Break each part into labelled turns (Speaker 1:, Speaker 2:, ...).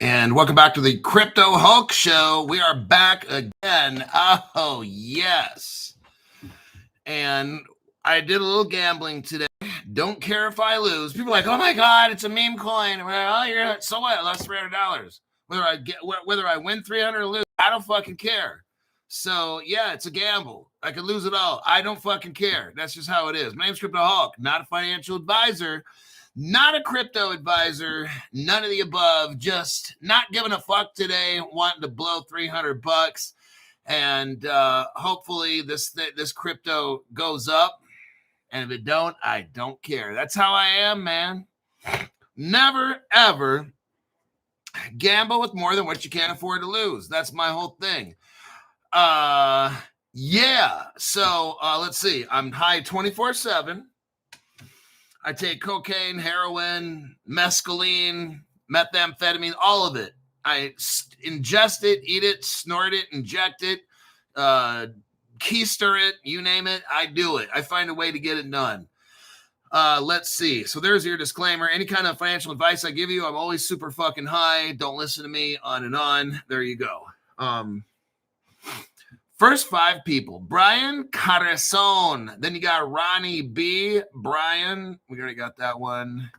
Speaker 1: And welcome back to the Crypto Hulk Show. We are back again. Oh, yes. And I did a little gambling today. Don't care if I lose. People are like, oh my God, it's a meme coin. Oh, you're so what? I lost $300. Whether I win 300 or lose, I don't fucking care. So yeah, it's a gamble. I could lose it all. I don't fucking care. That's just how it is. My name's Crypto Hulk, not a financial advisor. Not a crypto advisor, none of the above, just not giving a fuck today, wanting to blow $300. And hopefully this crypto goes up. And if it don't, I don't care. That's how I am, man. Never, ever gamble with more than what you can't afford to lose. That's my whole thing. Yeah. So let's see. I'm high 24/7. I take cocaine, heroin, mescaline, methamphetamine, all of it. I ingest it, eat it, snort it, inject it, keister it, you name it. I do it. I find a way to get it done. Let's see. So there's your disclaimer. Any kind of financial advice I give you, I'm always super fucking high. Don't listen to me, on and on. There you go. First 5 people, Brian Carrezon. Then you got Ronnie B. Brian, we already got that one.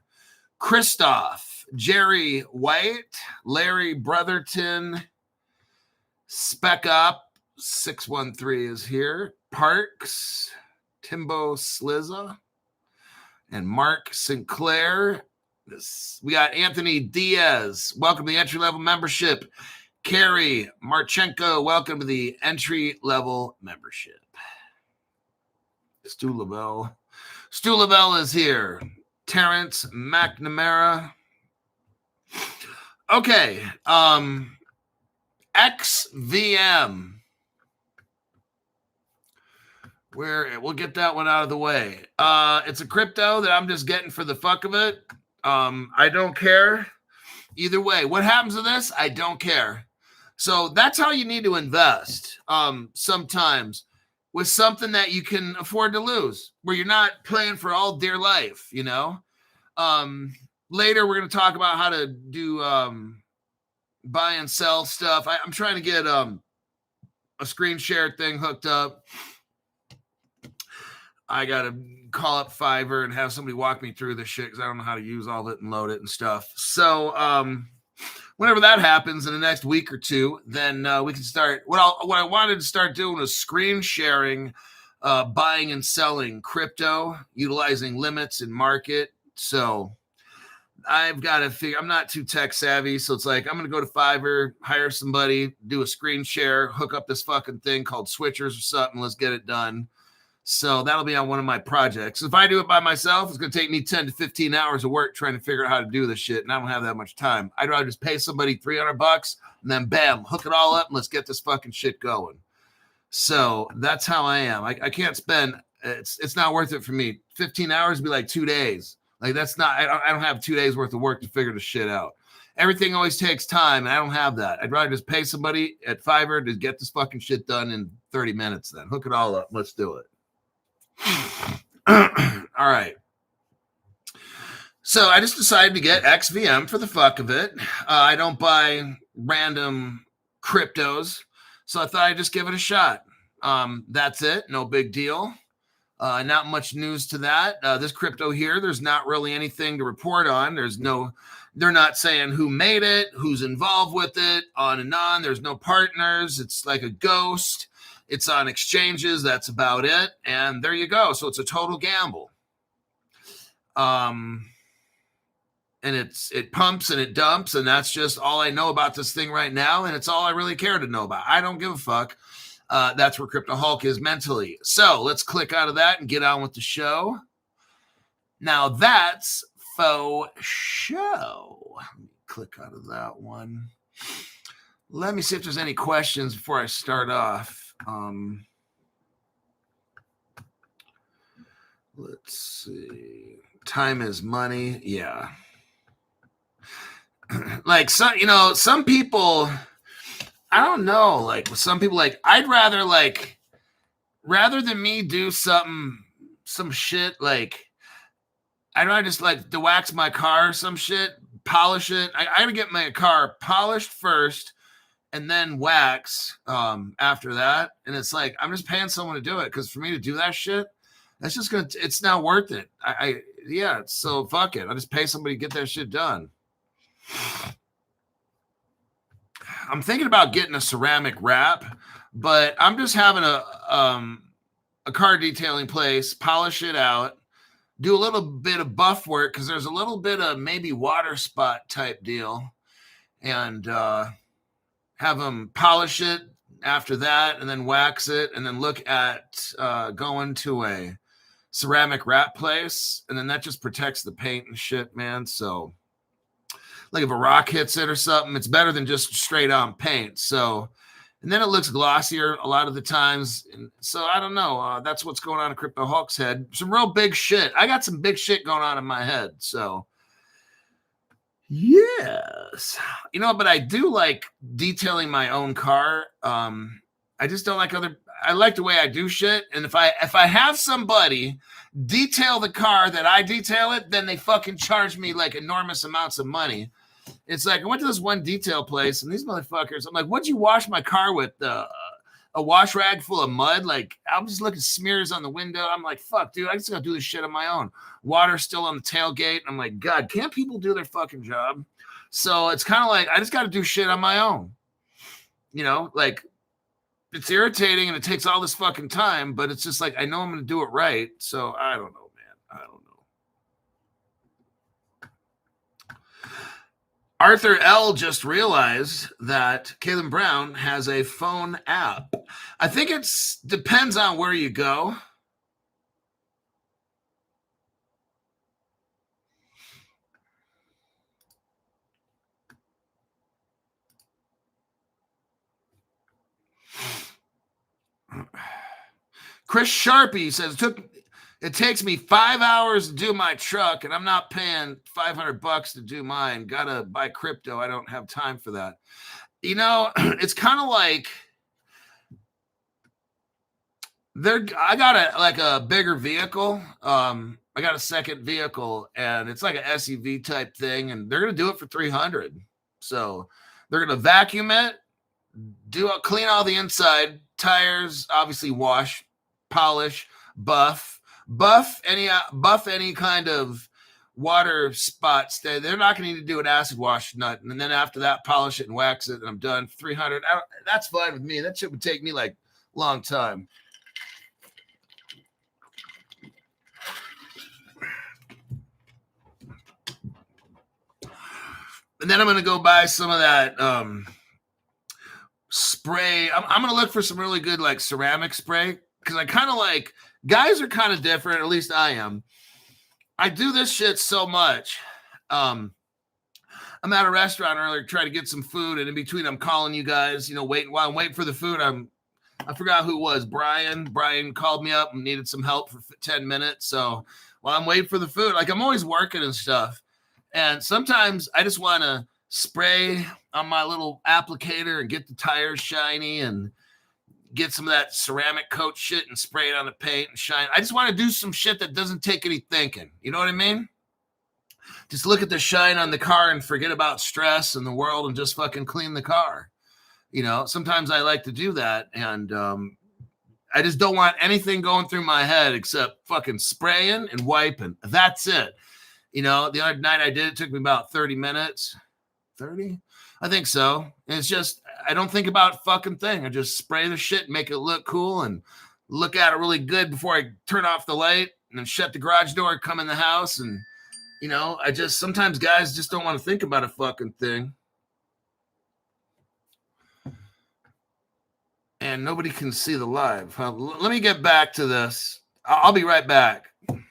Speaker 1: Christoph, Jerry White, Larry Brotherton, Spec Up, 613 is here. Parks, Timbo Slizza, and Mark Sinclair. We got Anthony Diaz. Welcome to the entry-level membership. Carrie Marchenko, welcome to the entry-level membership. Stu Lavelle is here. Terrence McNamara. Okay. XVM. We'll get that one out of the way. It's a crypto that I'm just getting for the fuck of it. I don't care. Either way, what happens to this? I don't care. So that's how you need to invest sometimes, with something that you can afford to lose, where you're not playing for all dear life, you know. Later, we're going to talk about how to do buy and sell stuff. I'm trying to get a screen share thing hooked up. I got to call up Fiverr and have somebody walk me through this shit because I don't know how to use all of it and load it and stuff. So whenever that happens in the next week or two, then we can start. What I wanted to start doing was screen sharing, buying and selling crypto, utilizing limits in market. So I've got to figure. I'm not too tech savvy, so it's like I'm going to go to Fiverr, hire somebody, do a screen share, hook up this fucking thing called switchers or something. Let's get it done. So that'll be on one of my projects. If I do it by myself, it's going to take me 10 to 15 hours of work trying to figure out how to do this shit, and I don't have that much time. I'd rather just pay somebody $300 and then bam, hook it all up and let's get this fucking shit going. So that's how I am. I can't spend. It's not worth it for me. 15 hours would be like 2 days. Like that's not. I don't have 2 days worth of work to figure this shit out. Everything always takes time, and I don't have that. I'd rather just pay somebody at Fiverr to get this fucking shit done in 30 minutes. Then hook it all up. Let's do it. All right. So I just decided to get XVM for the fuck of it. I don't buy random cryptos, so I thought I'd just give it a shot. That's it. No big deal. Not much news to that. This crypto here, there's not really anything to report on. They're not saying who made it, who's involved with it, on and on. There's no partners. It's like a ghost. It's on exchanges. That's about it. And there you go. So it's a total gamble. And it pumps and it dumps. And that's just all I know about this thing right now. And it's all I really care to know about. I don't give a fuck. That's where Crypto Hulk is mentally. So let's click out of that and get on with the show. Now that's faux show. Let me click out of that one. Let me see if there's any questions before I start off. Let's see. Time is money. Yeah. Like some people, I don't know. Like some people, like I'd rather than me do some shit. Like I'd rather just like to wax my car or some shit. polish it. I got to get my car polished first and then wax after that. And it's like, I'm just paying someone to do it, because for me to do that shit, that's just going to, it's not worth it. Yeah, so fuck it. I'll just pay somebody to get that shit done. I'm thinking about getting a ceramic wrap, but I'm just having a car detailing place polish it out, do a little bit of buff work, because there's a little bit of maybe water spot type deal, and have them polish it after that, and then wax it, and then look at going to a ceramic wrap place, and then that just protects the paint and shit, man. So like if a rock hits it or something, it's better than just straight on paint. So, and then it looks glossier a lot of the times. And so I don't know. That's what's going on in Crypto Hulk's head. Some real big shit. I got some big shit going on in my head. So yes, you know, but I do like detailing my own car. I just don't like I like the way I do shit. And if I have somebody detail the car that I detail it, then they fucking charge me like enormous amounts of money. It's like, I went to this one detail place, and these motherfuckers, I'm like, what'd you wash my car with? A wash rag full of mud? Like, I'm just looking smears on the window. I'm like, fuck, dude, I just gotta do this shit on my own. Water still on the tailgate. I'm like, God, can't people do their fucking job? So it's kind of like, I just gotta do shit on my own. You know, like, it's irritating and it takes all this fucking time, but it's just like, I know I'm gonna do it right. So I don't know, man. I don't know. Arthur L. just realized that Kalen Brown has a phone app. I think it depends on where you go. Chris Sharpie says, it takes me 5 hours to do my truck, and I'm not paying $500 to do mine. Gotta buy crypto. I don't have time for that. You know, it's kind of like I got a bigger vehicle. I got a second vehicle, and it's like an SUV type thing, and they're gonna do it for $300. So they're gonna vacuum it, clean all the inside, tires, obviously wash, polish, buff any kind of water spots. They're not going to need to do an acid wash, nothing. And then after that, polish it and wax it, and I'm done. $300. That's fine with me. That shit would take me like a long time. And then I'm going to go buy some of that spray. I'm going to look for some really good like ceramic spray, because I kind of like, guys are kind of different, at least I am. I do this shit so much. I'm at a restaurant earlier trying to get some food, and in between I'm calling you guys, you know, while I'm waiting for the food. I forgot who it was. Brian called me up and needed some help for 10 minutes. So while I'm waiting for the food, like, I'm always working and stuff. And sometimes I just want to spray on my little applicator and get the tires shiny and get some of that ceramic coat shit and spray it on the paint and shine. I just want to do some shit that doesn't take any thinking. You know what I mean? Just look at the shine on the car and forget about stress and the world and just fucking clean the car. You know, sometimes I like to do that. And I just don't want anything going through my head except fucking spraying and wiping. That's it. You know, the other night I did, it took me about 30 minutes. 30? I think so. And it's just, I don't think about a fucking thing. I just spray the shit, make it look cool, and look at it really good before I turn off the light, and then shut the garage door, come in the house. And, you know, sometimes guys just don't want to think about a fucking thing. And nobody can see the live. Let me get back to this. I'll be right back. I'm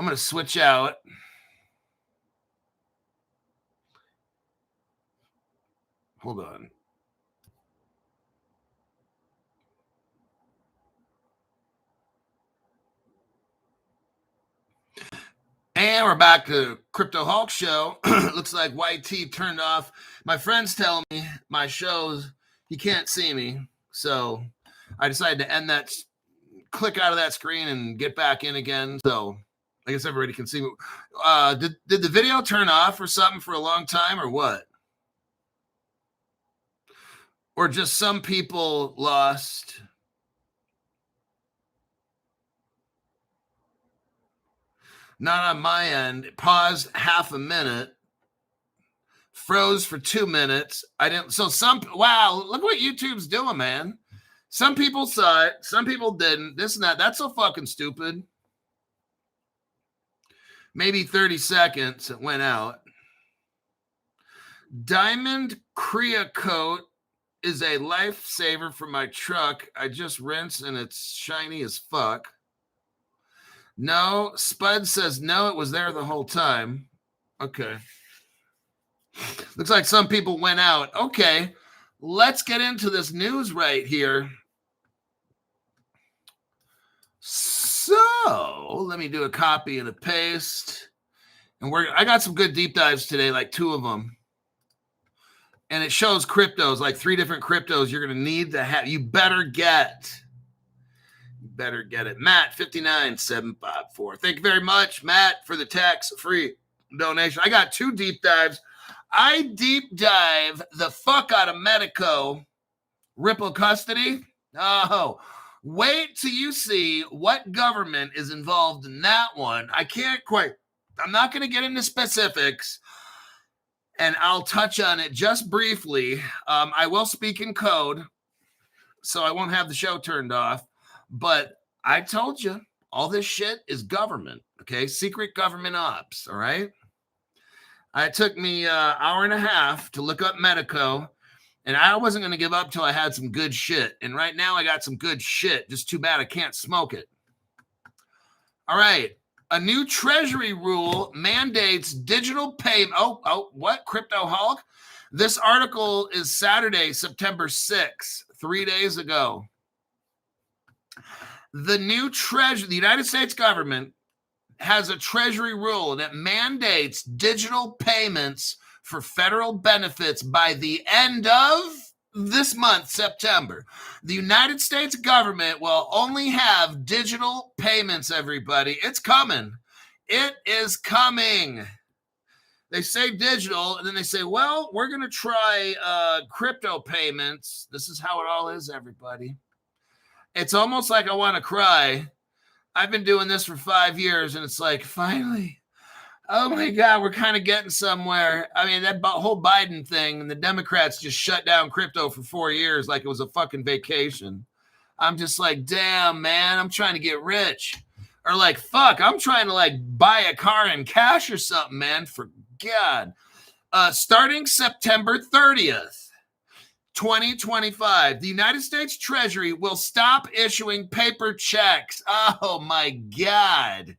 Speaker 1: going to switch out. Hold on. And we're back to Crypto Hulk Show. Looks like YT turned off. My friends tell me my shows, you can't see me. So I decided to end that, click out of that screen and get back in again. So I guess everybody can see. Did the video turn off or something for a long time or what? Or just some people lost? Not on my end. It paused half a minute. Froze for 2 minutes. I didn't. So wow, look what YouTube's doing, man. Some people saw it. Some people didn't. This and that. That's so fucking stupid. Maybe 30 seconds it went out. Diamond Crea coat is a lifesaver for my truck. I just rinsed and it's shiny as fuck. No, Spud says no, it was there the whole time. Okay. Looks like some people went out. Okay, let's get into this news right here. So let me do a copy and a paste. And I got some good deep dives today, like 2 of them. And it shows cryptos, like 3 different cryptos you're going to need to have. You better get it. Matt, 59754. Thank you very much, Matt, for the tax-free donation. I got 2 deep dives. I deep dive the fuck out of Medico Ripple custody. Oh, wait till you see what government is involved in that one. I'm not going to get into specifics, and I'll touch on it just briefly. I will speak in code, so I won't have the show turned off. But I told you, all this shit is government, okay? Secret government ops, all right? It took me an hour and a half to look up Medico, and I wasn't going to give up till I had some good shit. And right now I got some good shit. Just too bad I can't smoke it. All right. A new Treasury rule mandates digital payment. What? Cryptoholic? This article is Saturday, September 6th, 3 days ago. The new the United States government has a Treasury rule that mandates digital payments for federal benefits by the end of this month, September. The United States government will only have digital payments, everybody. It's coming. It is coming. They say digital, and then they say, well, we're going to try crypto payments. This is how it all is, everybody. It's almost like I want to cry. I've been doing this for 5 years, and it's like, finally, oh my God, we're kind of getting somewhere. I mean, that whole Biden thing, and the Democrats just shut down crypto for 4 years like it was a fucking vacation. I'm just like, damn, man, I'm trying to get rich. Or like, fuck, I'm trying to like buy a car in cash or something, man, for God. Starting September 30th. 2025, the United States Treasury will stop issuing paper checks. Oh my God.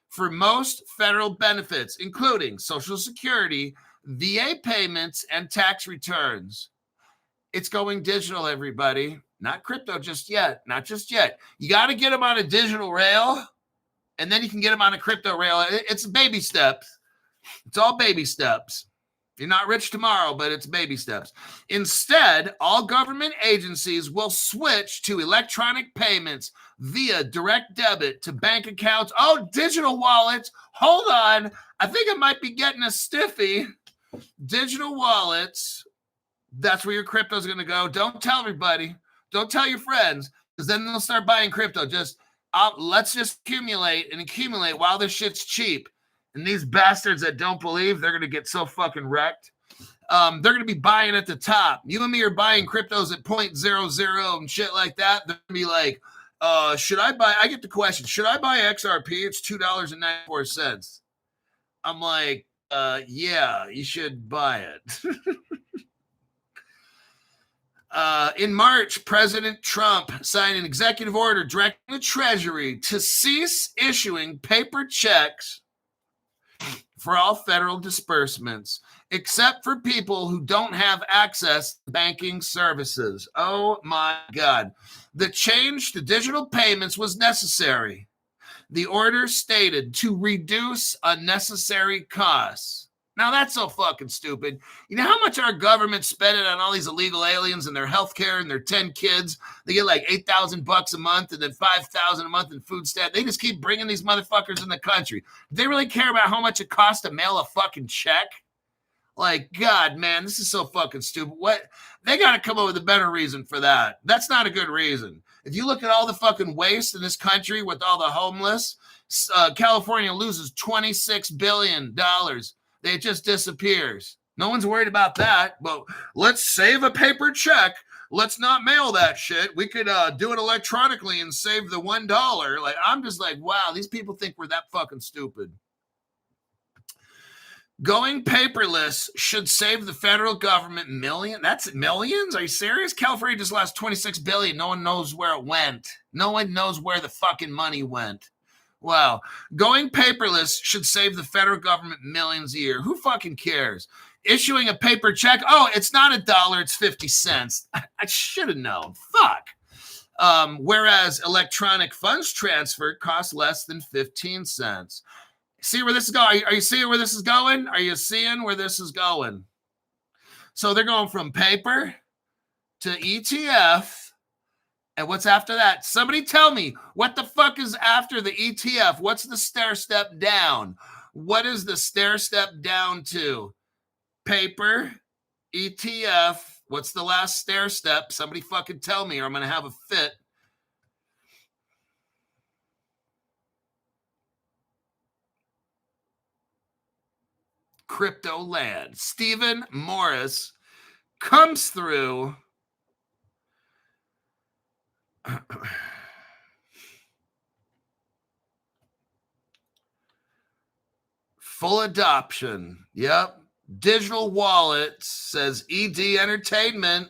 Speaker 1: For most federal benefits, including Social Security, VA payments, and tax returns. It's going digital, everybody. Not crypto just yet. Not just yet. You got to get them on a digital rail, and then you can get them on a crypto rail. It's baby steps. It's all baby steps. You're not rich tomorrow, but it's baby steps. Instead, all government agencies will switch to electronic payments via direct debit to bank accounts. Oh, digital wallets. Hold on. I think I might be getting a stiffy. Digital wallets. That's where your crypto is going to go. Don't tell everybody. Don't tell your friends, because then they'll start buying crypto. Let's just accumulate while this shit's cheap. And these bastards that don't believe, they're going to get so fucking wrecked. They're going to be buying at the top. You and me are buying cryptos at 0.00 and shit like that. They're going to be like, should I buy? I get the question, should I buy XRP? It's $2.94. I'm like, yeah, you should buy it. In March, President Trump signed an executive order directing the Treasury to cease issuing paper checks for all federal disbursements, except for people who don't have access to banking services. Oh my God. The change to digital payments was necessary. The order stated to reduce unnecessary costs. Now that's so fucking stupid. You know how much our government's spending on all these illegal aliens and their health care and their 10 kids? They get like $8,000 a month and then $5,000 a month in food stamps. They just keep bringing these motherfuckers in the country. Do they really care about how much it costs to mail a fucking check? Like, God, man, this is so fucking stupid. What? They got to come up with a better reason for that. That's not a good reason. If you look at all the fucking waste in this country with all the homeless, California loses $26 billion. It just disappears. No one's worried about that, but let's save a paper check. Let's not mail that shit. We could do it electronically and save the $1. Like, I'm just like, wow, these people think we're that fucking stupid. Going paperless should save the federal government millions. That's millions? Are you serious? California just lost $26 billion. No one knows where it went. No one knows where the fucking money went. Wow. Going paperless should save the federal government millions a year. Who fucking cares? Issuing a paper check. Oh, it's not $1, it's 50 cents. I should have known. Fuck. Whereas electronic funds transfer costs less than 15 cents. See where this is going? Are you seeing where this is going? Are you seeing where this is going? So they're going from paper to ETF. And what's after that? Somebody tell me, what the fuck is after the ETF? What's the stair step down? What is the stair step down to? Paper, ETF. What's the last stair step? Somebody fucking tell me or I'm going to have a fit. Crypto land. Stephen Morris comes through. Full adoption. Yep. Digital wallet says ED Entertainment.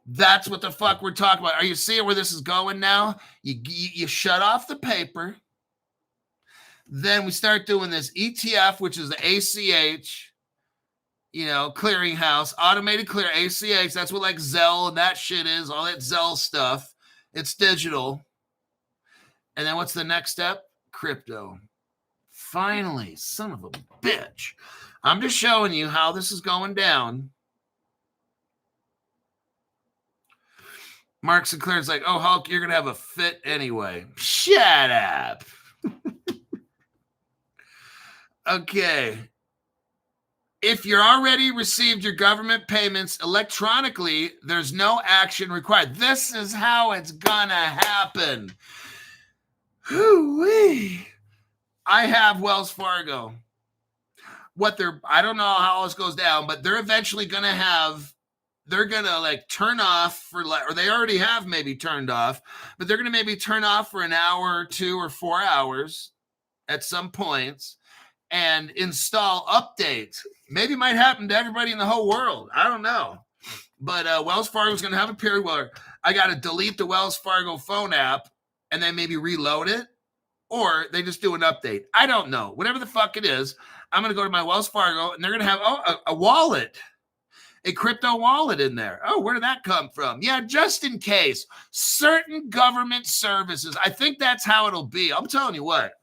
Speaker 1: That's what the fuck we're talking about. Are you seeing where this is going now? You shut off the paper. Then we start doing this ETF, which is the ACH, clearinghouse, automated clear, ACH. That's what like Zelle and that shit is, all that Zelle stuff. It's digital. And then what's the next step? Crypto. Finally, son of a bitch. I'm just showing you how this is going down. Mark Sinclair's like, oh, Hulk, you're going to have a fit anyway. Shut up. Okay. If you're already received your government payments electronically, there's no action required. This is how it's gonna happen. Hoo-wee. I have Wells Fargo. I don't know how this goes down, but they're eventually they're gonna like turn off or they already have maybe turned off, but they're gonna maybe turn off for an hour or 2 or 4 hours at some points. And install updates. Maybe it might happen to everybody in the whole world. I don't know. But Wells Fargo is going to have a period where I got to delete the Wells Fargo phone app and then maybe reload it. Or they just do an update. I don't know. Whatever the fuck it is, I'm going to go to my Wells Fargo and they're going to have a wallet. A crypto wallet in there. Oh, where did that come from? Yeah, just in case. Certain government services. I think that's how it'll be. I'm telling you what.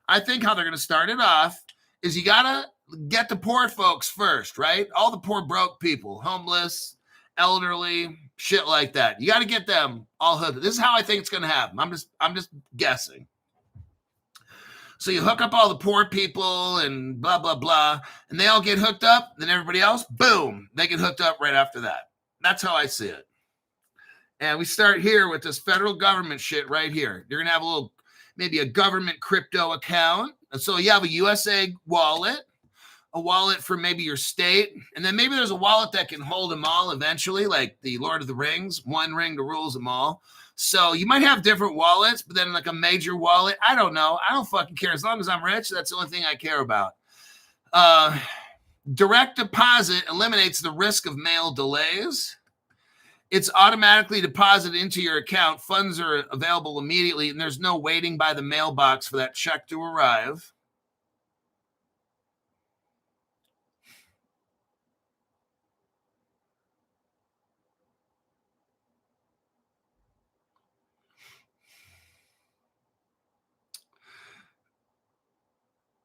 Speaker 1: I think how they're going to start it off is you got to get the poor folks first, right? All the poor broke people, homeless, elderly, shit like that. You got to get them all hooked. This is how I think it's going to happen. I'm just guessing. So you hook up all the poor people and blah, blah, blah, and they all get hooked up. Then everybody else, boom, they get hooked up right after that. That's how I see it. And we start here with this federal government shit right here. You're going to have maybe a government crypto account. And so you have a USA wallet, a wallet for maybe your state. And then maybe there's a wallet that can hold them all eventually, like the Lord of the Rings, one ring that rules them all. So you might have different wallets, but then like a major wallet. I don't know. I don't fucking care. As long as I'm rich, that's the only thing I care about. Direct deposit eliminates the risk of mail delays. It's automatically deposited into your account. Funds are available immediately, and there's no waiting by the mailbox for that check to arrive.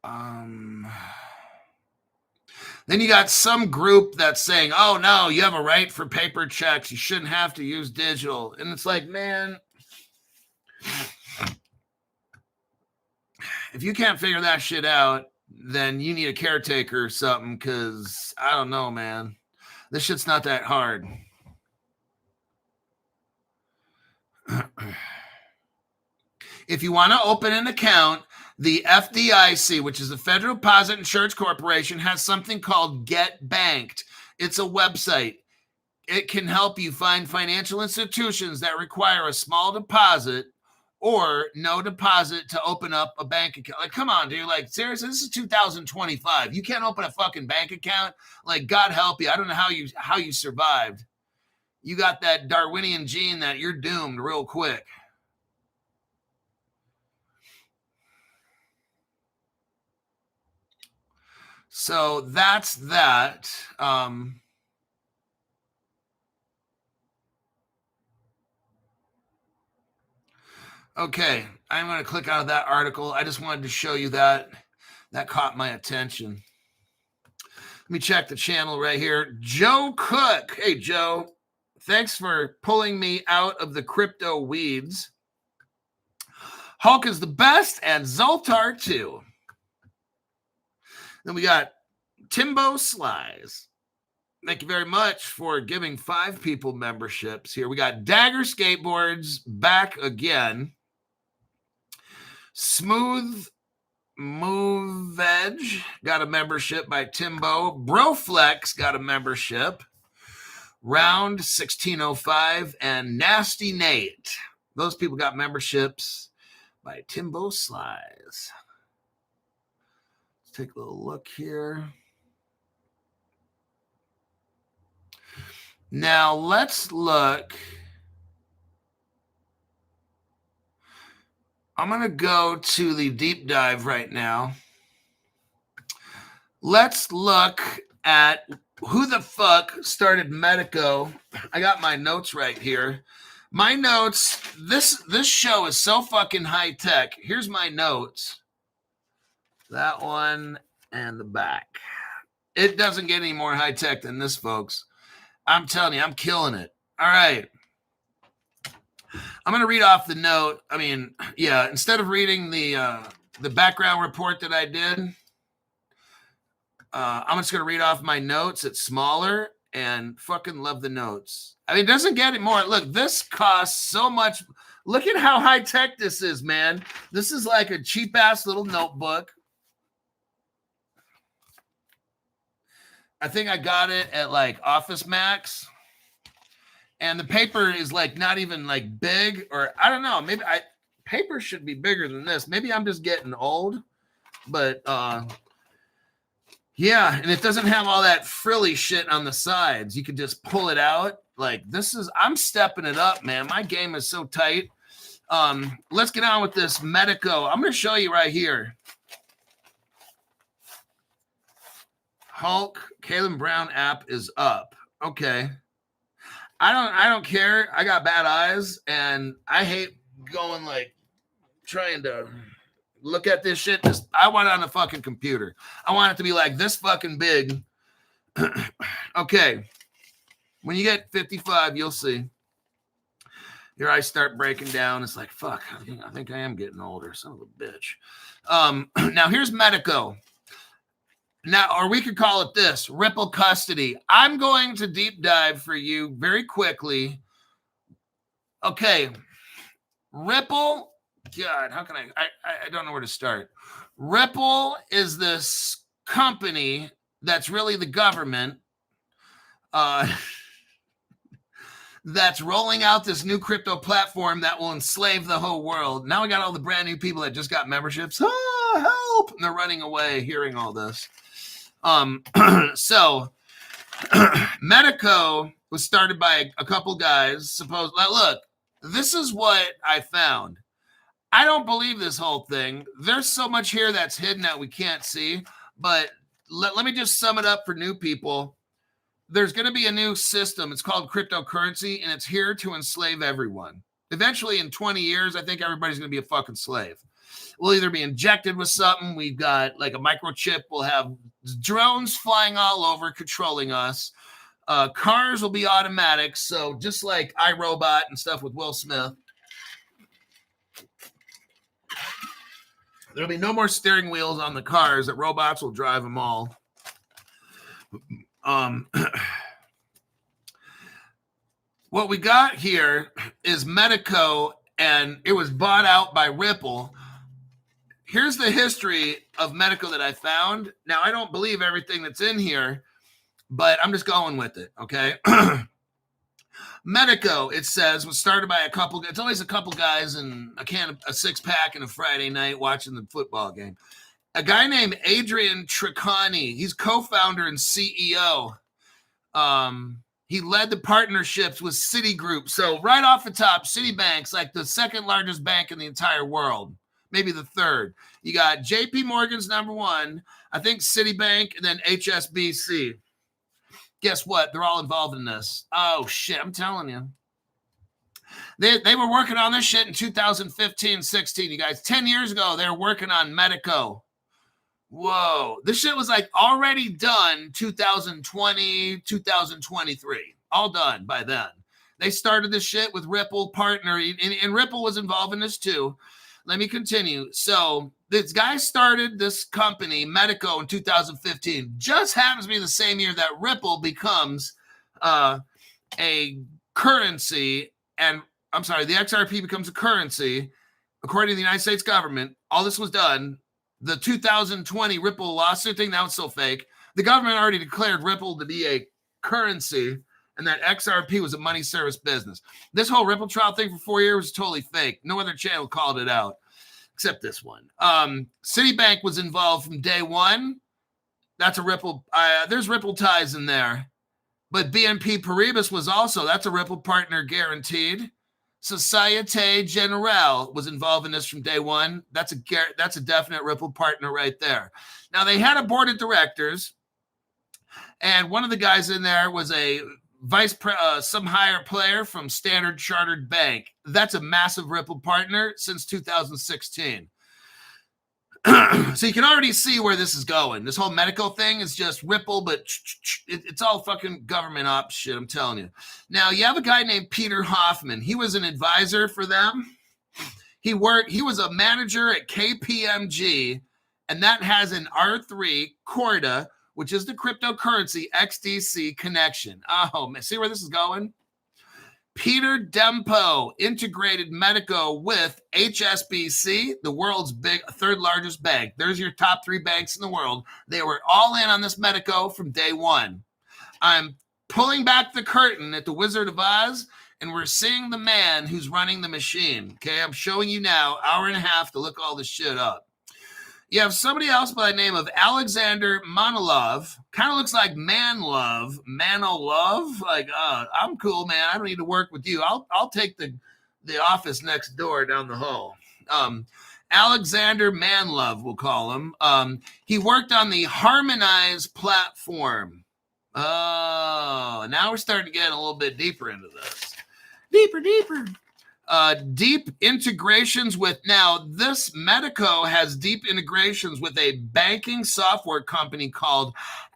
Speaker 1: Then you got some group that's saying, oh, no, you have a right for paper checks. You shouldn't have to use digital. And it's like, man, if you can't figure that shit out, then you need a caretaker or something, because I don't know, man. This shit's not that hard. If you want to open an account, the FDIC, which is the Federal Deposit Insurance Corporation, has something called Get Banked. It's a website. It can help you find financial institutions that require a small deposit or no deposit to open up a bank account. Like, come on, dude. Like, seriously, this is 2025. You can't open a fucking bank account? Like, God help you. I don't know how you survived. You got that Darwinian gene that you're doomed real quick. So that's that. Okay, I'm going to click out of that article. I just wanted to show you that. That caught my attention. Let me check the channel right here. Joe Cook. Hey, Joe. Thanks for pulling me out of the crypto weeds. Hulk is the best, and Zoltar too. Then we got Timbo Slies. Thank you very much for giving 5 people memberships here. We got Dagger Skateboards back again. Smooth Move Edge got a membership by Timbo. Broflex got a membership. Round 1605 and Nasty Nate. Those people got memberships by Timbo Slies. Let's take a little look here. Now let's look. I'm going to go to the deep dive right now. Let's look at who the fuck started Medico. I got my notes right here. My notes, this show is so fucking high tech. Here's my notes. That one and the back. It doesn't get any more high tech than this, folks. I'm telling you, I'm killing it. All right. I'm going to read off the note. I mean, yeah, instead of reading the background report that I did, I'm just going to read off my notes. It's smaller and fucking love the notes. I mean, it doesn't get it more. Look, this costs so much. Look at how high tech this is, man. This is like a cheap ass little notebook. I think I got it at like Office Max. And the paper is like not even like big, or I don't know. Maybe paper should be bigger than this. Maybe I'm just getting old, but yeah. And it doesn't have all that frilly shit on the sides. You can just pull it out. Like I'm stepping it up, man. My game is so tight. Let's get on with this Medico. I'm going to show you right here. Hulk, Kalen Brown app is up. Okay. I don't care. I got bad eyes and I hate going like trying to look at this shit. I want it on the fucking computer. I want it to be like this fucking big. Okay. When you get 55, you'll see. Your eyes start breaking down. It's like, fuck, I think I am getting older. Son of a bitch. Now here's Medico. Now, or we could call it this, Ripple Custody. I'm going to deep dive for you very quickly. Okay. Ripple, God, how can I don't know where to start. Ripple is this company that's really the government that's rolling out this new crypto platform that will enslave the whole world. Now we got all the brand new people that just got memberships. Help! And they're running away hearing all this. So Medico was started by a couple guys. Look, this is what I found. I don't believe this whole thing. There's so much here that's hidden that we can't see. But let me just sum it up for new people. There's going to be a new system. It's called cryptocurrency, and it's here to enslave everyone. Eventually, in 20 years, I think everybody's going to be a fucking slave. We'll either be injected with something. We've got like a microchip. We'll have drones flying all over controlling us. Cars will be automatic. So just like iRobot and stuff with Will Smith. There'll be no more steering wheels on the cars. That robots will drive them all. What we got here is Medico, and it was bought out by Ripple. Here's the history of Medico that I found. Now, I don't believe everything that's in here, but I'm just going with it, okay? Medico, it says, was started by it's always a couple guys and a six-pack and a Friday night watching the football game. A guy named Adrian Treccani, he's co-founder and CEO. He led the partnerships with Citigroup. So right off the top, Citibank's like the second largest bank in the entire world, maybe the third. You got JP Morgan's number one, I think Citibank, and then HSBC. Guess what? They're all involved in this. Oh, shit. I'm telling you. They were working on this shit in 2015, 16. You guys, 10 years ago, they were working on Medico. Whoa. This shit was like already done 2020, 2023. All done by then. They started this shit with Ripple partner, and Ripple was involved in this too. Let me continue. So this guy started this company, Medico, in 2015. Just happens to be the same year that Ripple becomes a currency. And I'm sorry, the XRP becomes a currency. According to the United States government, all this was done. The 2020 Ripple lawsuit thing, that was so fake. The government already declared Ripple to be a currency and that XRP was a money service business. This whole Ripple trial thing for 4 years was totally fake. No other channel called it out except this one. Citibank was involved from day one. That's a Ripple. There's Ripple ties in there. But BNP Paribas was also, that's a Ripple partner guaranteed. Societe Generale was involved in this from day one. That's a definite Ripple partner right there. Now, they had a board of directors, and one of the guys in there was a some higher player from Standard Chartered Bank. That's a massive Ripple partner since 2016. So you can already see where this is going. This whole Medico thing is just Ripple, but it's all fucking government op shit, I'm telling you. Now, you have a guy named Peter Hoffman. He was an advisor for them. He was a manager at KPMG, and that has an R3 Corda, which is the cryptocurrency XDC connection. Oh, man, see where this is going? Peter Dempo integrated Medico with HSBC, the world's third largest bank. There's your top 3 banks in the world. They were all in on this Medico from day one. I'm pulling back the curtain at the Wizard of Oz, and we're seeing the man who's running the machine. Okay, I'm showing you now, hour and a half to look all this shit up. You have somebody else by the name of Alexander Manilov. Kind of looks like Manilov. Like, I'm cool, man. I don't need to work with you. I'll take the office next door down the hall. Alexander Manilov, we'll call him. He worked on the Harmonize platform. Oh, now we're starting to get a little bit deeper into this. Deeper. Deep integrations with, now this Medico has deep integrations with a banking software company called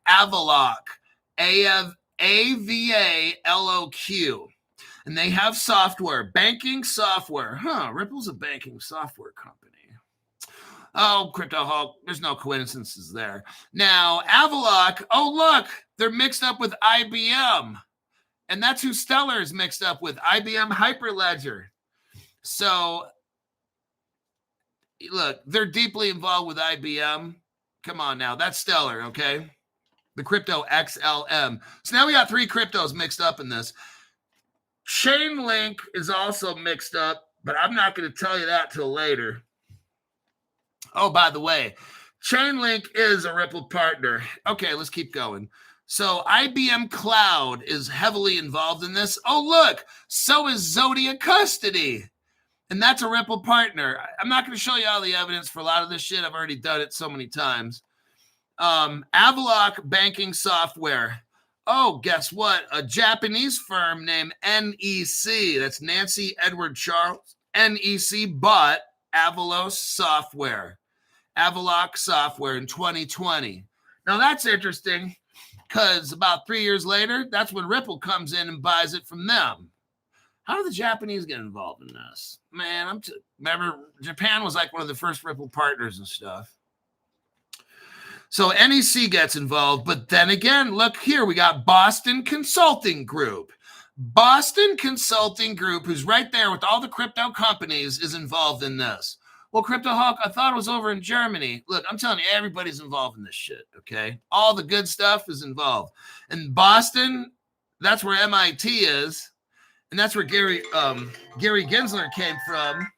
Speaker 1: Avaloq, AVALOQ. And they have banking software. Ripple's a banking software company. Oh, Crypto Hulk, there's no coincidences there. Now, Avaloq, oh, look, they're mixed up with IBM. And that's who Stellar is mixed up with, IBM Hyperledger. So, look, they're deeply involved with IBM. Come on now, that's Stellar, okay? The crypto XLM. So now we got 3 cryptos mixed up in this. Chainlink is also mixed up, but I'm not going to tell you that till later. Oh, by the way, Chainlink is a Ripple partner. Okay, let's keep going. So IBM Cloud is heavily involved in this. Oh, look, so is Zodia Custody. And that's a Ripple partner. I'm not going to show you all the evidence for a lot of this shit. I've already done it so many times. Avaloq banking software. Oh, guess what? A Japanese firm named NEC, that's Nancy Edward Charles, NEC bought Avalos Software, Avaloc Software in 2020. Now that's interesting because about 3 years later, that's when Ripple comes in and buys it from them. How do the Japanese get involved in this? Man, remember Japan was like one of the first Ripple partners and stuff. So NEC gets involved, but then again, look here, we got Boston Consulting Group. Boston Consulting Group, who's right there with all the crypto companies, is involved in this. Well, Crypto Hawk, I thought it was over in Germany. Look, I'm telling you, everybody's involved in this shit, okay? All the good stuff is involved. And Boston, that's where MIT is. And that's where Gary Gensler came from.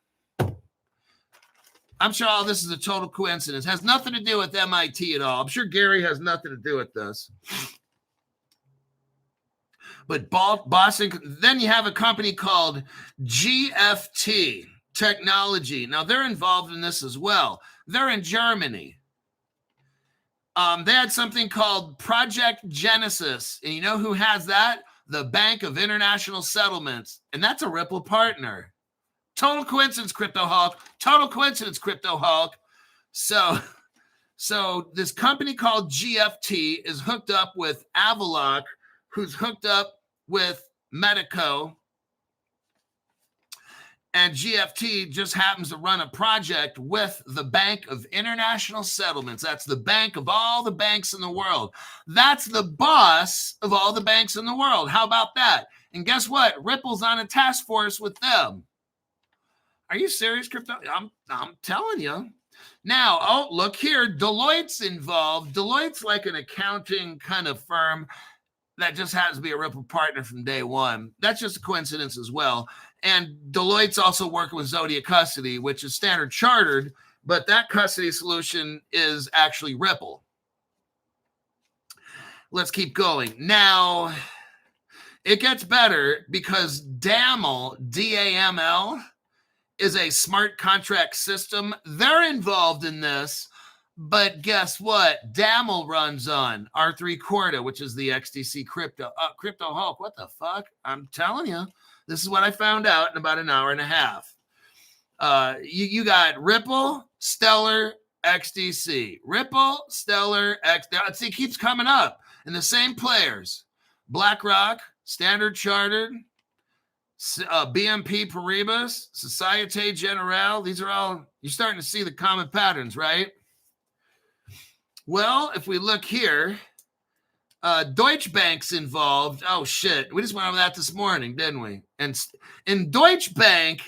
Speaker 1: I'm sure all this is a total coincidence. Has nothing to do with MIT at all. I'm sure Gary has nothing to do with this. But Boston, then you have a company called GFT Technology. Now, they're involved in this as well. They're in Germany. They had something called Project Genesis. And you know who has that? The Bank of International Settlements. And that's a Ripple partner. Total coincidence, Crypto Hawk. Total coincidence, Crypto Hawk. So this company called GFT is hooked up with Avaloc, who's hooked up with Medico. And GFT just happens to run a project with the Bank of International Settlements. That's the bank of all the banks in the world. That's the boss of all the banks in the world. How about that? And guess what? Ripple's on a task force with them. Are you serious, Crypto? I'm telling you. Now, oh, look here. Deloitte's involved. Deloitte's like an accounting kind of firm that just happens to be a Ripple partner from day one. That's just a coincidence as well. And Deloitte's also working with Zodiac Custody, which is Standard Chartered, but that custody solution is actually Ripple. Let's keep going. Now, it gets better because DAML, D-A-M-L, is a smart contract system. They're involved in this, but guess what? DAML runs on R3 Corda, which is the XDC crypto. Crypto Hulk, what the fuck? I'm telling you. This is what I found out in about an hour and a half. You got Ripple, Stellar, XDC. Ripple, Stellar, XDC. It keeps coming up. And the same players. BlackRock, Standard Chartered, BNP Paribas, Societe Generale. These are all, you're starting to see the common patterns, right? Well, if we look here, Deutsche Bank's involved. Oh, shit. We just went over that this morning, didn't we? And Deutsche Bank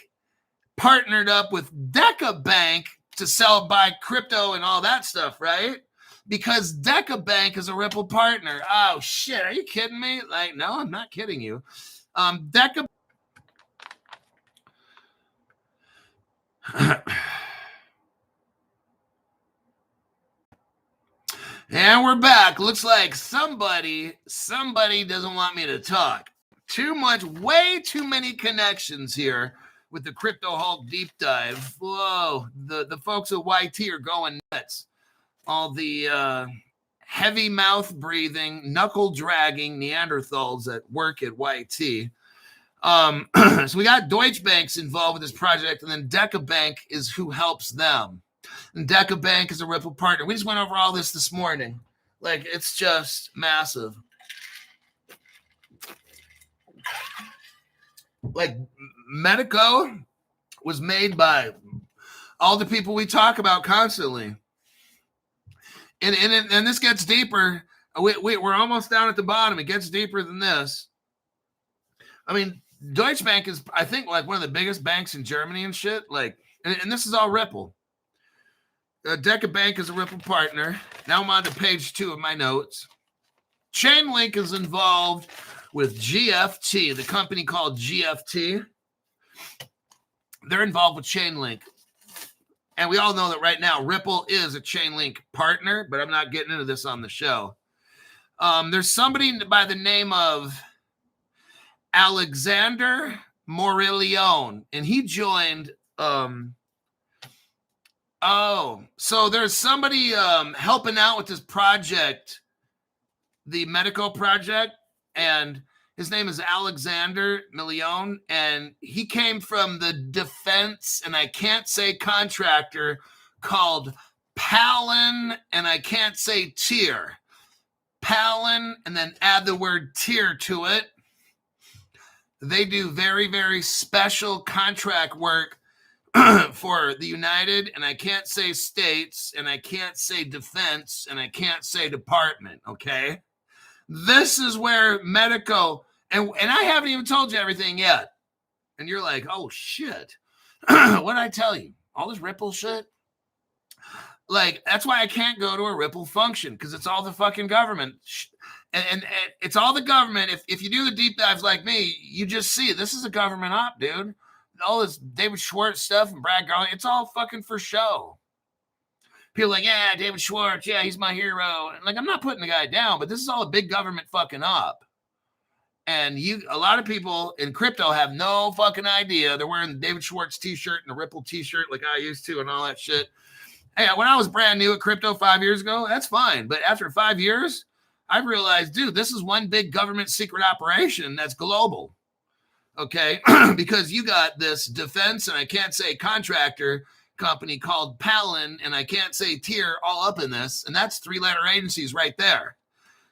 Speaker 1: partnered up with Deca Bank to buy crypto and all that stuff, right? Because Deca Bank is a Ripple partner. Oh, shit. Are you kidding me? Like, no, I'm not kidding you. Deca. And we're back. Looks like somebody doesn't want me to talk. Too much, way too many connections here with the Crypto Hulk deep dive. Whoa, the folks at YT are going nuts. All the heavy mouth breathing, knuckle dragging Neanderthals that work at YT. So we got Deutsche Bank's involved with this project, and then Deca Bank is who helps them. And Deca Bank is a Ripple partner. We just went over all this morning. Like, it's just massive. Like, Medico was made by all the people we talk about constantly. And this gets deeper. We're almost down at the bottom. It gets deeper than this. I mean, Deutsche Bank is, I think, like one of the biggest banks in Germany and shit. Like, and this is all Ripple. Deca Bank is a Ripple partner. Now I'm on to page 2 of my notes. Chainlink is involved with GFT, the company called GFT. They're involved with Chainlink. And we all know that right now Ripple is a Chainlink partner, but I'm not getting into this on the show. There's somebody by the name of Alexander Morillon, and he joined so there's somebody helping out with this project, the Medico project, and His name is Alexander Million, and he came from the defense, and I can't say contractor, called Palin, and I can't say tier. Palin, and then add the word tier to it. They do very, very special contract work for the United, and I can't say states, and I can't say defense, and I can't say department, okay? This is where Medico, and I haven't even told you everything yet. And you're like, oh, shit. What did I tell you? All this Ripple shit? Like, that's why I can't go to a Ripple function, because it's all the fucking government. And it's all the government. If you do the deep dives like me, you just see this is a government op, dude. All this David Schwartz stuff and Brad Garland, it's all fucking for show. People are like, yeah, David Schwartz, yeah, he's my hero. And like, I'm not putting the guy down, but this is all a big government fucking op. And a lot of people in crypto have no fucking idea. They're wearing the David Schwartz t-shirt and the Ripple t-shirt like I used to and all that shit. Hey, when I was brand new at crypto 5 years ago, that's fine. But after 5 years, I've realized, dude, this is one big government secret operation that's global. Okay, because you got this defense, and I can't say contractor company called Palin, and I can't say tier all up in this, and that's 3-letter agencies right there.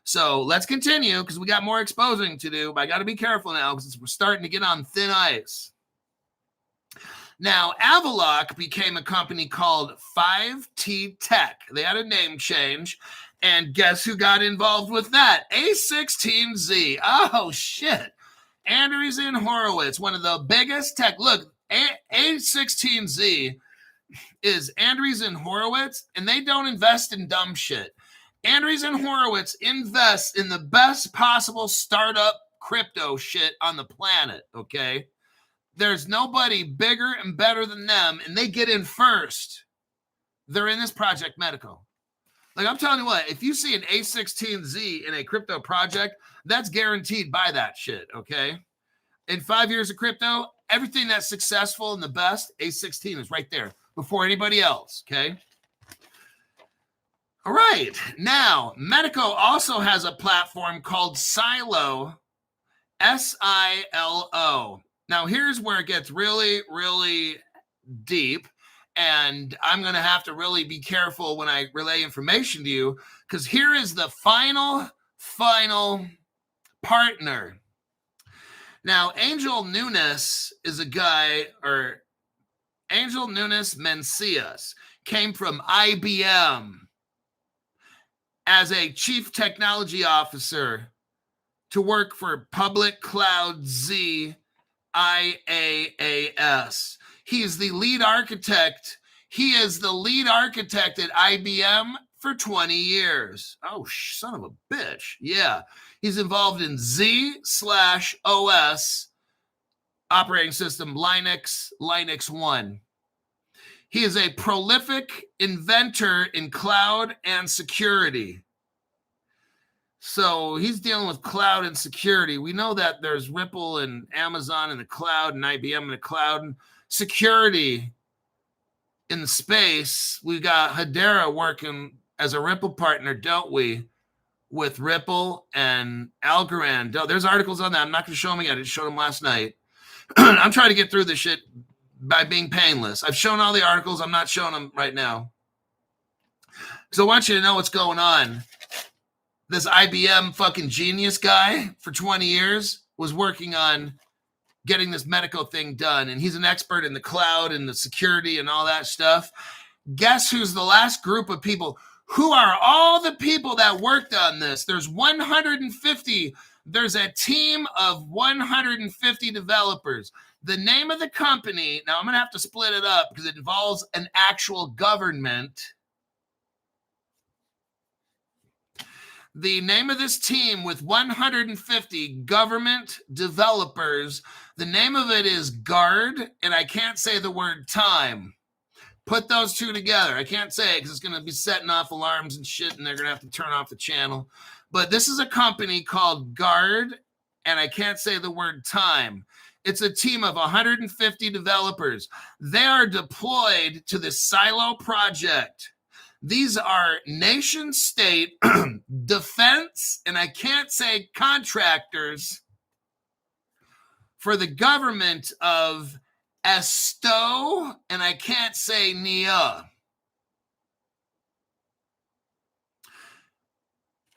Speaker 1: So let's continue, because we got more exposing to do, but I got to be careful now, because we're starting to get on thin ice. Now, Avaloq became a company called 5T Tech. They had a name change, and guess who got involved with that? A16Z. Oh, shit. Andreessen Horowitz, one of the biggest tech. Look, A16Z is Andreessen Horowitz, and they don't invest in dumb shit. Andreessen Horowitz invests in the best possible startup crypto shit on the planet, okay? There's nobody bigger and better than them, and they get in first. They're in this Project Medico. Like, I'm telling you what, if you see an A16Z in a crypto project, that's guaranteed by that shit, okay? In 5 years of crypto, everything that's successful and the best, A16 is right there before anybody else, okay? All right. Now, Medico also has a platform called Silo, S-I-L-O. Now, here's where it gets really, really deep. And I'm going to have to really be careful when I relay information to you, because here is the final partner. Now, Angel Nunes is a guy, or Angel Nunes Mencias, came from IBM as a chief technology officer to work for Public Cloud Z IaaS. He is the lead architect. He is the lead architect at IBM for 20 years. Oh, son of a bitch. Yeah. He's involved in Z/OS operating system, Linux 1. He is a prolific inventor in cloud and security. So he's dealing with cloud and security. We know that there's Ripple and Amazon in the cloud and IBM in the cloud. And security in the space, we got Hedera working as a Ripple partner, don't we? With Ripple and Algorand. There's articles on that. I'm not going to show them again. I just showed them last night. I'm trying to get through this shit by being painless. I've shown all the articles. I'm not showing them right now. So I want you to know what's going on. This IBM fucking genius guy for 20 years was working on getting this Medico thing done. And he's an expert in the cloud and the security and all that stuff. Guess who's the last group of people? Who are all the people that worked on this? There's 150. There's a team of 150 developers. The name of the company, now I'm going to have to split it up because it involves an actual government. The name of this team with 150 government developers, the name of it is Guard, and I can't say the word time. Put those two together. I can't say it because it's going to be setting off alarms and shit, and they're going to have to turn off the channel. But this is a company called Guard, and I can't say the word time. It's a team of 150 developers. They are deployed to the Silo project. These are nation-state defense, and I can't say contractors, for the government of Esto, and I can't say Nia.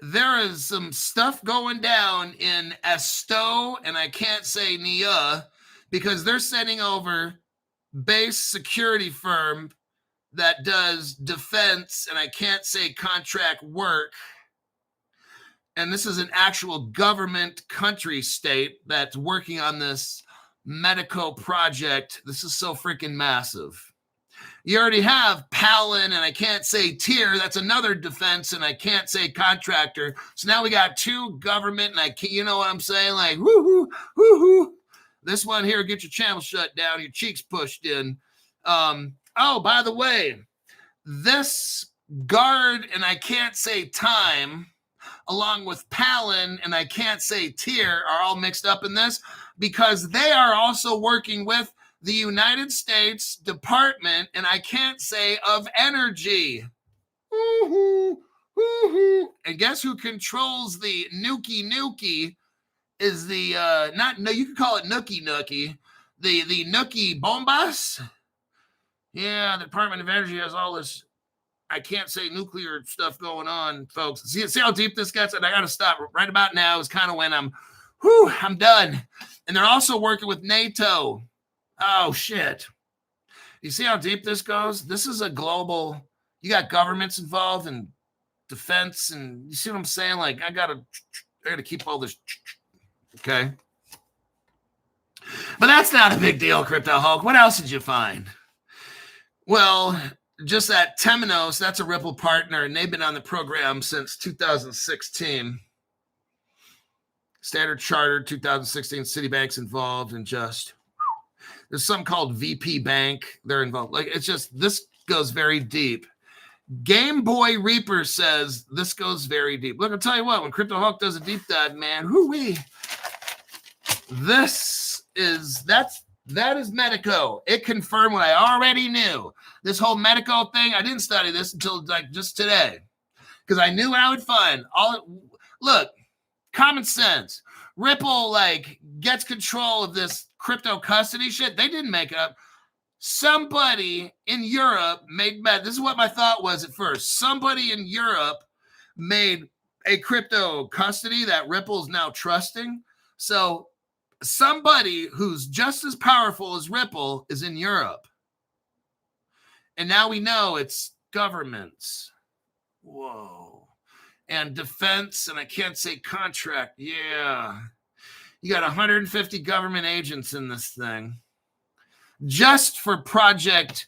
Speaker 1: There is some stuff going down in Esto, and I can't say Nia, because they're sending over base security firm that does defense, and I can't say contract work. And this is an actual government country state that's working on this Medico project. This is so freaking massive. You already have Palin, and I can't say tier. That's another defense, and I can't say contractor. So now we got two government, and I can't, you know what I'm saying? Like, woohoo, woohoo. This one here, get your channel shut down, your cheeks pushed in. Oh, by the way, this guard, and I can't say time, along with Palin, and I can't say tier, are all mixed up in this because they are also working with the United States Department, and I can't say of energy. And guess who controls the Nuki is the, you can call it Nookie, the Nookie Bombas. Yeah, the Department of Energy has all this, I can't say nuclear stuff going on, folks. See how deep this gets? And I got to stop right about now is kind of when I'm done. And they're also working with NATO. Oh, shit. You see how deep this goes? This is a global, you got governments involved and defense, and you see what I'm saying? Like, I gotta keep all this, okay? But that's not a big deal, Crypto Hulk. What else did you find? Well, just that Temenos, that's a Ripple partner, and they've been on the program since 2016. Standard Chartered, 2016, Citibank's involved, and just... There's something called VP Bank. They're involved. Like, it's just, this goes very deep. Game Boy Reaper says this goes very deep. Look, I'll tell you what, when Crypto Hawk does a deep dive, man, hoo-wee. That is Medico. It confirmed what I already knew. This whole Medico thing, I didn't study this until like just today. Because I knew what I would find. Look, common sense. Ripple like gets control of this crypto custody shit. They didn't make it up. Somebody in Europe made this is what my thought was at first. Somebody in Europe made a crypto custody that Ripple's now trusting. So somebody who's just as powerful as Ripple is in Europe. And now we know it's governments. Whoa. And defense, and I can't say contract. Yeah. You got 150 government agents in this thing. Just for project,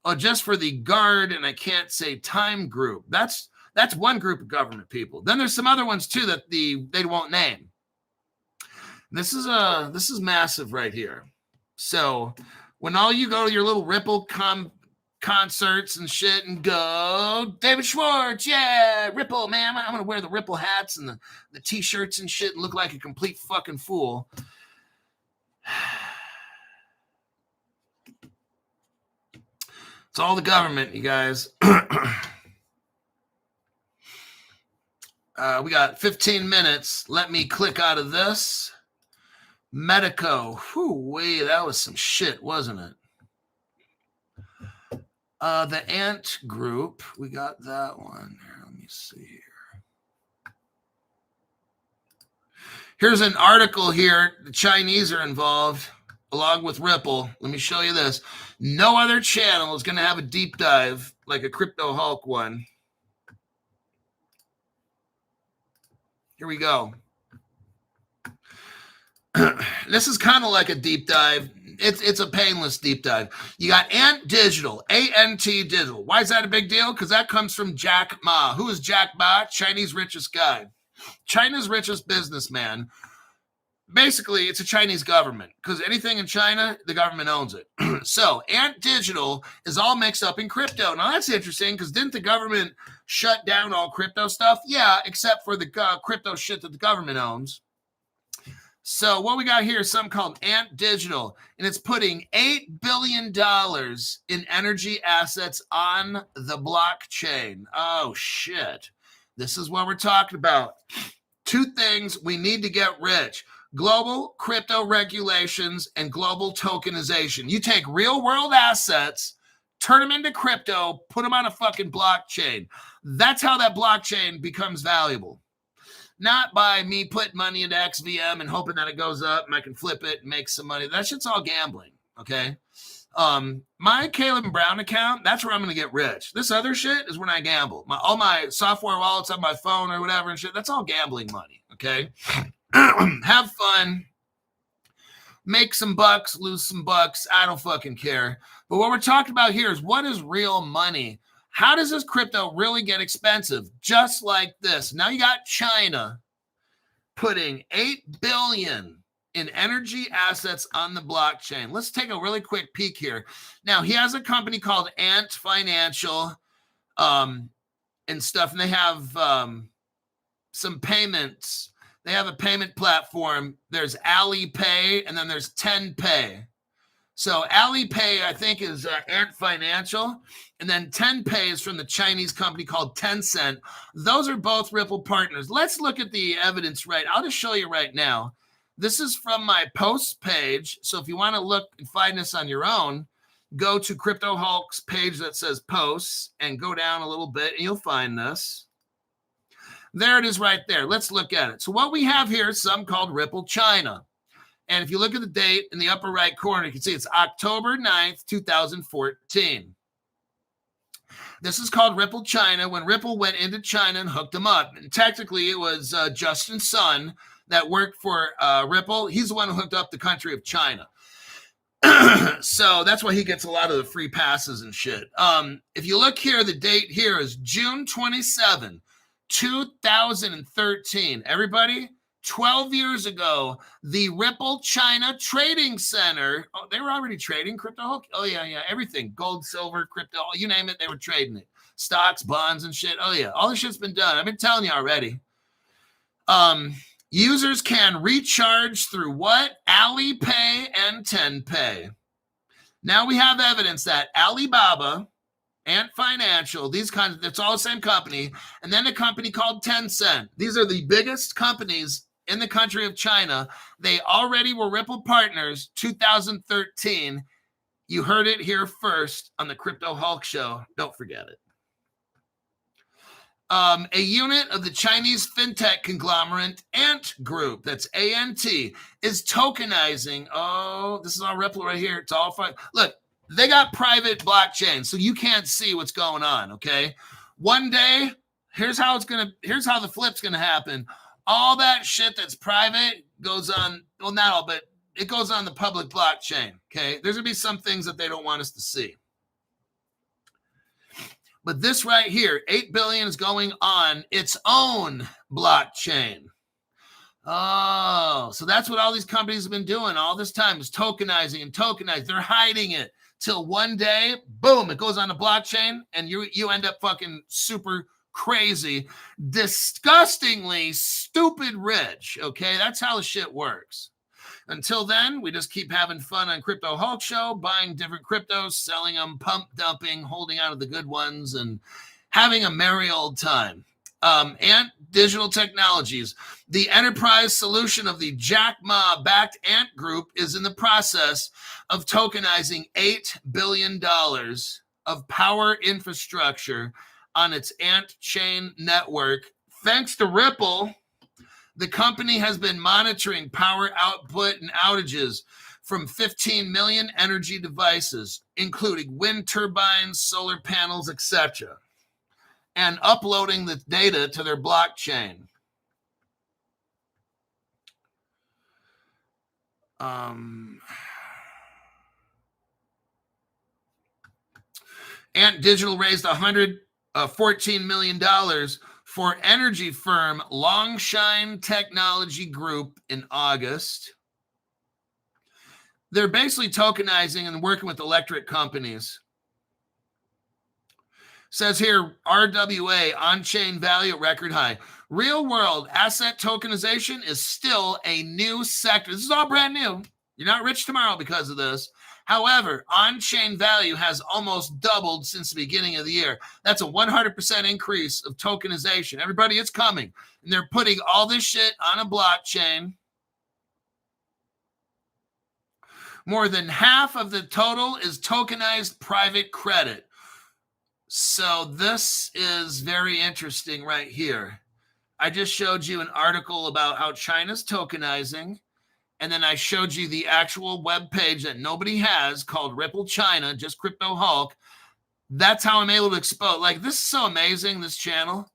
Speaker 1: or just for the guard, and I can't say time group. That's one group of government people. Then there's some other ones too that they won't name. This is massive right here. So when all you go to your little Ripple concerts and shit and go, David Schwartz, yeah, Ripple, man, I'm gonna wear the Ripple hats and the t-shirts and shit and look like a complete fucking fool. It's all the government, you guys. We got 15 minutes. Let me click out of this. Medico. Whoo-wee, that was some shit, wasn't it? The Ant Group. We got that one. Here, let me see here. Here's an article here. The Chinese are involved, along with Ripple. Let me show you this. No other channel is going to have a deep dive like a Crypto Hulk one. Here we go. This is kind of like a deep dive. It's a painless deep dive. You got Ant Digital, A-N-T Digital. Why is that a big deal? Because that comes from Jack Ma. Who is Jack Ma? China's richest guy. China's richest businessman. Basically, it's a Chinese government because anything in China, the government owns it. So Ant Digital is all mixed up in crypto. Now, that's interesting because didn't the government shut down all crypto stuff? Yeah, except for the crypto shit that the government owns. So what we got here is something called Ant Digital, and it's putting $8 billion in energy assets on the blockchain. Oh, shit. This is what we're talking about. Two things. We need to get rich. global crypto regulations and global tokenization. You take real world assets, turn them into crypto, put them on a fucking blockchain. That's how that blockchain becomes valuable. Not by me putting money into XVM and hoping that it goes up and I can flip it and make some money. That shit's all gambling, okay? My Caleb Brown account, that's where I'm going to get rich. This other shit is when I gamble. All my software wallets on my phone or whatever and shit, that's all gambling money, okay? Have fun. Make some bucks, lose some bucks. I don't fucking care. But what we're talking about here is what is real money? How does this crypto really get expensive? Just like this. Now you got China putting $8 billion in energy assets on the blockchain. Let's take a really quick peek here. Now, he has a company called Ant Financial and stuff, and they have some payments. They have a payment platform. There's Alipay, and then there's TenPay. So Alipay, I think, is Ant Financial, and then TenPay is from the Chinese company called Tencent. Those are both Ripple partners. Let's look at the evidence right. I'll just show you right now. This is from my posts page. So if you want to look and find this on your own, go to Crypto Hulk's page that says posts and go down a little bit and you'll find this. There it is right there. Let's look at it. So what we have here is something called Ripple China. And if you look at the date in the upper right corner, you can see it's October 9th, 2014. This is called Ripple China when Ripple went into China and hooked them up. And technically, it was Justin Sun that worked for Ripple. He's the one who hooked up the country of China. So that's why he gets a lot of the free passes and shit. If you look here, the date here is June 27, 2013. Everybody, 12 years ago, the Ripple China Trading Center, they were already trading crypto. Oh, yeah, everything. Gold, silver, crypto, you name it, they were trading it. Stocks, bonds, and shit. Oh, yeah, all this shit's been done. I've been telling you already. Users can recharge through what? Alipay and TenPay. Now we have evidence that Alibaba, Ant Financial, these kinds, it's all the same company, and then a company called Tencent. These are the biggest companies in the country of China. They already were Ripple partners, 2013. You heard it here first on the Crypto Hulk Show. Don't forget it. A unit of the Chinese fintech conglomerate Ant Group, that's ANT, is tokenizing. Oh, this is all Ripple right here. It's all fine. Look, they got private blockchain, so you can't see what's going on, okay? One day, here's how the flip's gonna happen. All that shit that's private goes on, well, not all, but it goes on the public blockchain, okay? There's gonna be some things that they don't want us to see. But this right here, 8 billion is going on its own blockchain. Oh, so that's what all these companies have been doing all this time is tokenizing and tokenizing. They're hiding it till one day, boom, it goes on the blockchain and you end up fucking super crazy, disgustingly stupid rich, okay? That's how the shit works. Until then, we just keep having fun on Crypto Hulk Show, buying different cryptos, selling them, pump dumping, holding out of the good ones, and having a merry old time. Ant Digital Technologies, the enterprise solution of the Jack Ma-backed Ant Group, is in the process of tokenizing $8 billion of power infrastructure on its Ant chain network. Thanks to Ripple, the company has been monitoring power output and outages from 15 million energy devices, including wind turbines, solar panels, etc., and uploading the data to their blockchain. Ant Digital raised $114 million for energy firm Longshine Technology Group in August. They're basically tokenizing and working with electric companies. Says here, RWA, on-chain value at record high. Real-world asset tokenization is still a new sector. This is all brand new. You're not rich tomorrow because of this. However, on-chain value has almost doubled since the beginning of the year. That's a 100% increase of tokenization. Everybody, it's coming. And they're putting all this shit on a blockchain. More than half of the total is tokenized private credit. So this is very interesting right here. I just showed you an article about how China's tokenizing, and then I showed you the actual web page that nobody has called Ripple China, just Crypto Hulk. That's how I'm able to expose. Like, this is so amazing, this channel.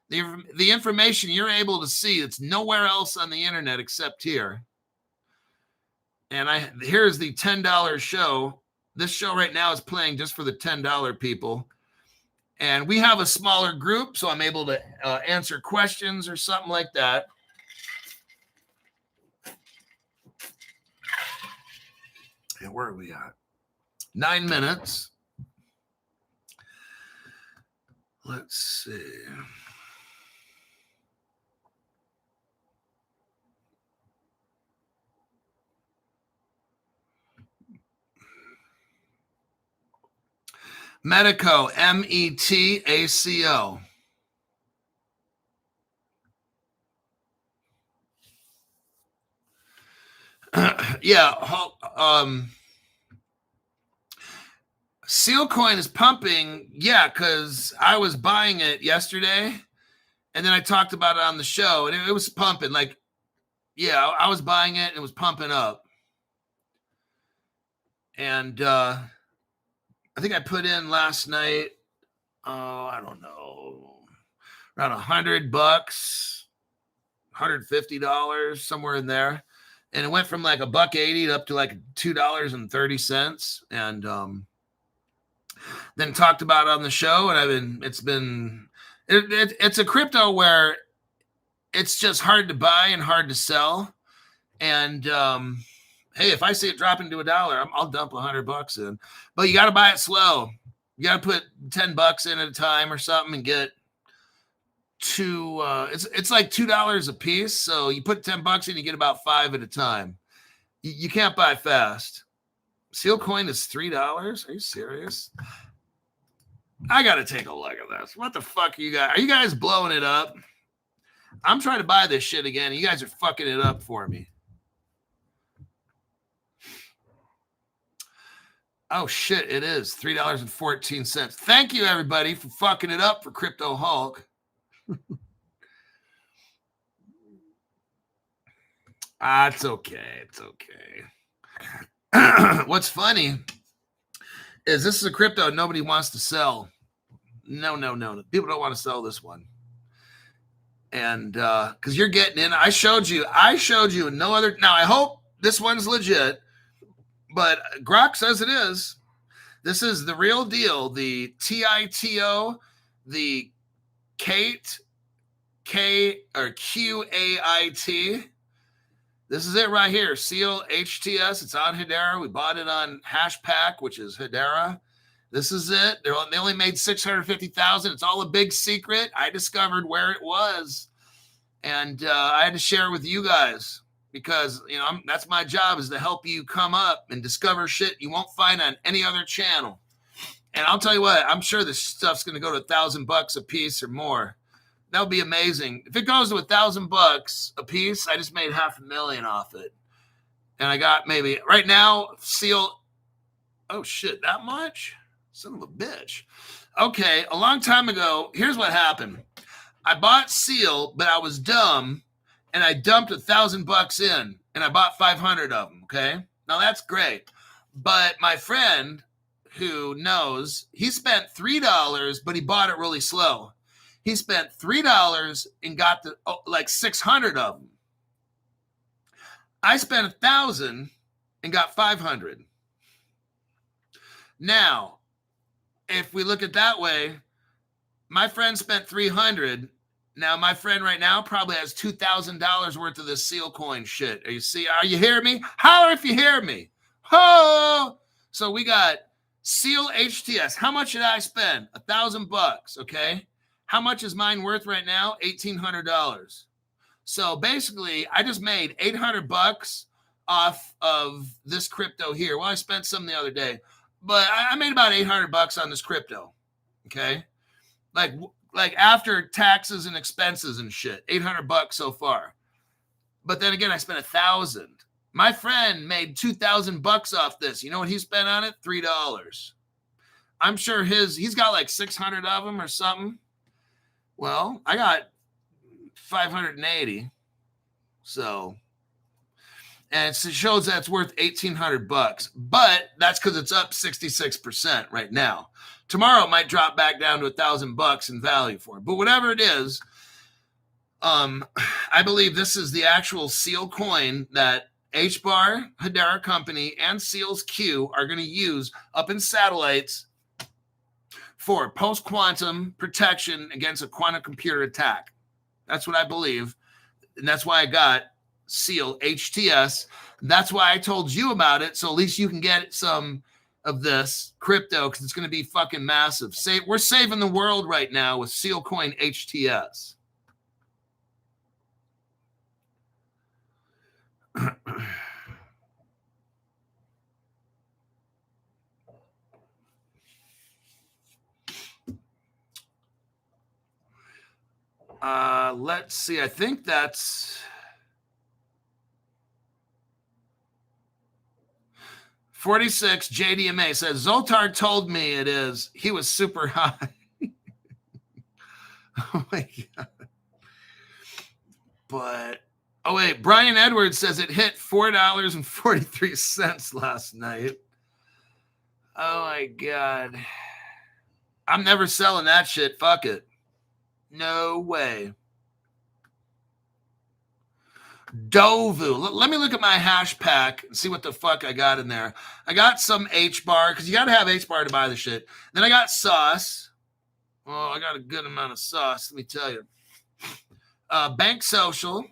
Speaker 1: The information you're able to see, it's nowhere else on the internet except here. And here's the $10 show. This show right now is playing just for the $10 people. And we have a smaller group, so I'm able to answer questions or something like that. And where are we at? 9 minutes. Let's see. Medico, METACO. Yeah, Sealcoin is pumping. Yeah, because I was buying it yesterday, and then I talked about it on the show, and it was pumping. Like, yeah, I was buying it, and it was pumping up. And I think I put in last night, I don't know, around $100, $150, somewhere in there. And it went from like $1.80 up to like $2.30. And then talked about it on the show. And it's a crypto where it's just hard to buy and hard to sell. And hey, if I see it dropping to $1, I'll dump $100 in. But you got to buy it slow. You got to put $10 in at a time or something and get to it's like $2 a piece. So you put $10 in, you get about 5 at a time. You can't buy fast. Sealcoin is $3. Are you serious? I got to take a look at this. What the fuck are you guys? Are you guys blowing it up? I'm trying to buy this shit again. You guys are fucking it up for me. Oh, shit, it is $3.14. Thank you, everybody, for fucking it up for Crypto Hulk. It's okay. It's okay. What's funny is this is a crypto nobody wants to sell. No. People don't want to sell this one. And because you're getting in. I showed you no other. Now, I hope this one's legit. But Grok says it is. This is the real deal. The TITO, the Kate, K or QAIT. This is it right here. Seal HTS. It's on Hedera. We bought it on Hashpack, which is Hedera. This is it. They only made 650,000. It's all a big secret. I discovered where it was, and I had to share it with you guys. Because, that's my job, is to help you come up and discover shit you won't find on any other channel. And I'll tell you what, I'm sure this stuff's going to go to $1,000 a piece or more. That would be amazing. If it goes to $1,000 a piece, I just made $500,000 off it. And I got maybe, right now, Seal, oh shit, that much? Son of a bitch. Okay, a long time ago, here's what happened. I bought Seal, but I was dumb. And I dumped $1,000 in, and I bought 500 of them. Okay, now that's great. But my friend who knows, he spent $3, but he bought it really slow. He spent $3 and got like 600 of them. I spent $1,000 and got 500. Now, if we look at that way, my friend spent 300. Now, my friend right now probably has $2,000 worth of this Sealcoin shit. Are you hearing me? Holler if you hear me. Ho! So we got Seal HTS. How much did I spend? $1,000, okay? How much is mine worth right now? $1,800. So basically, I just made $800 off of this crypto here. Well, I spent some the other day, but I made about $800 on this crypto, okay? Like after taxes and expenses and shit, $800 so far. But then again, I spent $1,000. My friend made $2,000 off this. You know what he spent on it? $3. I'm sure he's got like 600 of them or something. Well, I got 580. So, and it shows that it's worth $1,800, but that's because it's up 66% right now. Tomorrow it might drop back down to $1,000 in value for it. But whatever it is, I believe this is the actual Sealcoin that HBAR, Hedera Company, and Seals Q are going to use up in satellites for post-quantum protection against a quantum computer attack. That's what I believe. And that's why I got Seal HTS. That's why I told you about it. So at least you can get some of this crypto because it's going to be fucking massive. We're saving the world right now with Sealcoin HTS. Let's see. I think that's 46. JDMA says Zoltar told me it is. He was super high. Oh my God. But oh wait, Brian Edwards says it hit $4.43 last night. Oh my God. I'm never selling that shit. Fuck it. No way. Dovu. Let me look at my hash pack and see what the fuck I got in there. I got some HBAR because you got to have HBAR to buy the shit. Then I got sauce. Oh, I got a good amount of sauce. Let me tell you. Bank Social.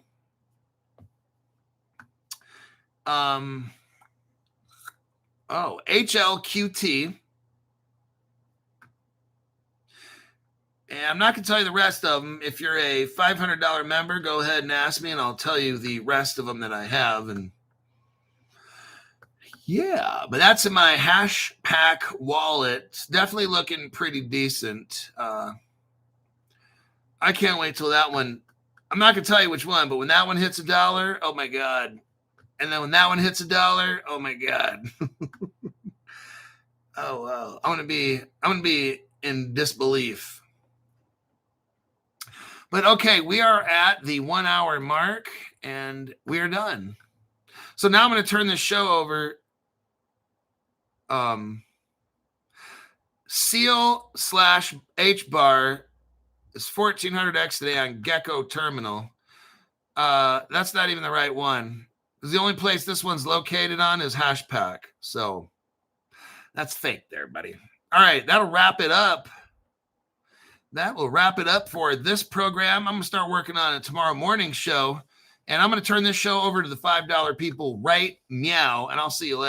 Speaker 1: HLQT. And I'm not going to tell you the rest of them. If you're a $500 member, go ahead and ask me, and I'll tell you the rest of them that I have. And yeah, but that's in my hash pack wallet. It's definitely looking pretty decent. I can't wait till that one. I'm not going to tell you which one, but when that one hits $1, oh my God. And then when that one hits $1, oh my God. Oh wow. I'm going to be in disbelief. But okay, we are at the 1 hour mark and we are done. So now I'm going to turn this show over. Seal/HBAR is 1400X today on Gecko Terminal. That's not even the right one. The only place this one's located on is Hashpack. So that's fake there, buddy. All right, that'll wrap it up. That will wrap it up for this program. I'm going to start working on a tomorrow morning show, and I'm going to turn this show over to the $5 people right meow, and I'll see you later.